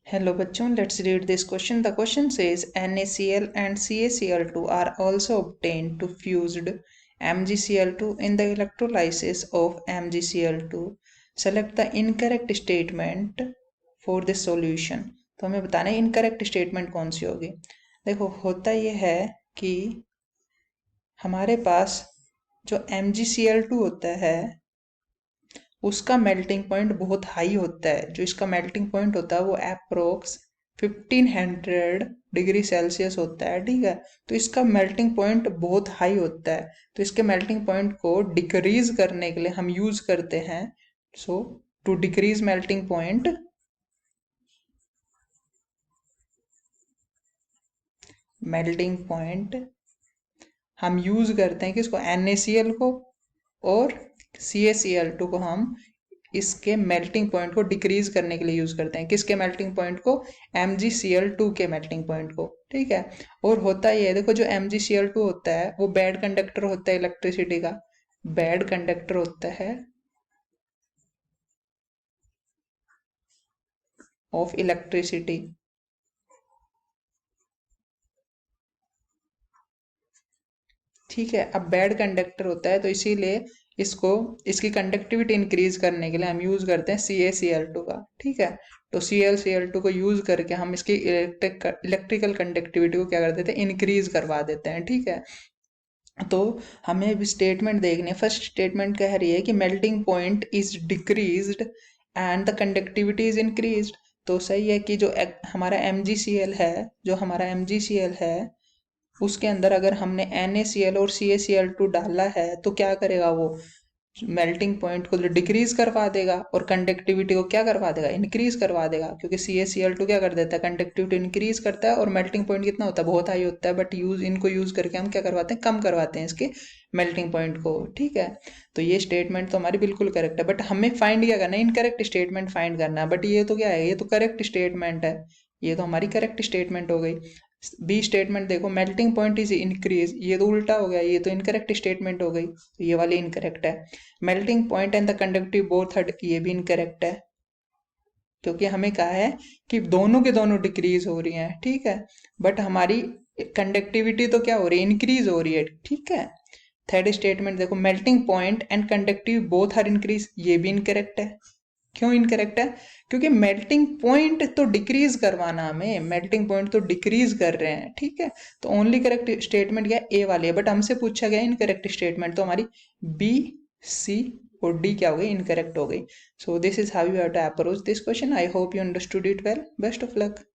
Hello bachon, let's read this question. The question says NaCl and CaCl2 are also obtained to fused MgCl2 in the electrolysis of MgCl2. Select the incorrect statement for this solution. तो हमें बताना है incorrect statement कौन सी होगी। देखो होता यह है कि हमारे पास जो MgCl2 होता है उसका मेल्टिंग पॉइंट बहुत हाई होता है। जो इसका मेल्टिंग पॉइंट होता है वो अप्रोक्स 1500 डिग्री सेल्सियस होता है, ठीक है। तो इसका मेल्टिंग पॉइंट बहुत हाई होता है, तो इसके मेल्टिंग पॉइंट को डिक्रीज करने के लिए हम यूज करते हैं। सो टू डिक्रीज मेल्टिंग पॉइंट हम यूज करते हैं किसको, NaCl को, और CaCl2 को हम इसके मेल्टिंग पॉइंट को डिक्रीज करने के लिए यूज करते हैं। किसके मेल्टिंग पॉइंट को, MgCl2 के मेल्टिंग पॉइंट को, ठीक है। और होता ये है, देखो जो MgCl2 होता है वो बैड कंडक्टर होता है इलेक्ट्रिसिटी का, बैड कंडक्टर होता है ऑफ इलेक्ट्रिसिटी। ठीक है, अब बैड कंडक्टर होता है तो इसीलिए इसको, इसकी कंडक्टिविटी इंक्रीज करने के लिए हम यूज करते हैं CaCl2 का, ठीक है। तो CaCl2 को यूज करके हम इसकी इलेक्ट्रिकल कंडक्टिविटी को क्या कर देते हैं, इंक्रीज करवा देते हैं, ठीक है। तो हमें अभी स्टेटमेंट देखनी है। फर्स्ट स्टेटमेंट कह रही है कि melting point is decreased and the conductivity is increased. तो सही है कि जो हमारा MgCl है, जो हमारा MgCl है उसके अंदर अगर हमने NaCl और CaCl2 डाला है तो क्या करेगा वो, मेल्टिंग पॉइंट को डिक्रीज करवा देगा और कंडक्टिविटी को क्या करवा देगा, इंक्रीज करवा देगा। क्योंकि CaCl2 क्या कर देता है, कंडक्टिविटी इंक्रीज करता है और मेल्टिंग पॉइंट कितना होता है, बहुत हाई होता है। बट इनको यूज करके हम क्या करवाते हैं, कम करवाते हैं इसके मेल्टिंग पॉइंट को, ठीक है। तो ये स्टेटमेंट तो हमारी बिल्कुल करेक्ट है, बट हमें फाइंड क्या करना है, इनकरेक्ट स्टेटमेंट फाइंड करना है। बट ये तो क्या है, ये तो करेक्ट स्टेटमेंट है, ये तो हमारी करेक्ट स्टेटमेंट हो गई। बी स्टेटमेंट देखो, मेल्टिंग पॉइंट इज इंक्रीज, ये तो उल्टा हो गया, ये तो इनकरेक्ट स्टेटमेंट हो गई, तो ये वाली इनकरेक्ट है। Melting point and the conductive both are, ये भी इनकरेक्ट है, क्योंकि हमें कहा है कि दोनों के दोनों डिक्रीज हो रही हैं, ठीक है। बट हमारी कंडक्टिविटी तो क्या हो रही है, इंक्रीज हो रही है, ठीक है। थर्ड स्टेटमेंट देखो, melting point and conductive both are increase, ये भी इनकरेक्ट है। क्यों इनकरेक्ट है, क्योंकि मेल्टिंग पॉइंट तो डिक्रीज करवाना, हमें मेल्टिंग पॉइंट तो डिक्रीज कर रहे हैं, ठीक है। तो ओनली करेक्ट स्टेटमेंट क्या, ए वाली है। बट हमसे पूछा गया इनकरेक्ट स्टेटमेंट, तो हमारी बी, सी और डी क्या हो गई, इनकरेक्ट हो गई। So this is how you have to approach this question. I hope you understood it well. Best of luck.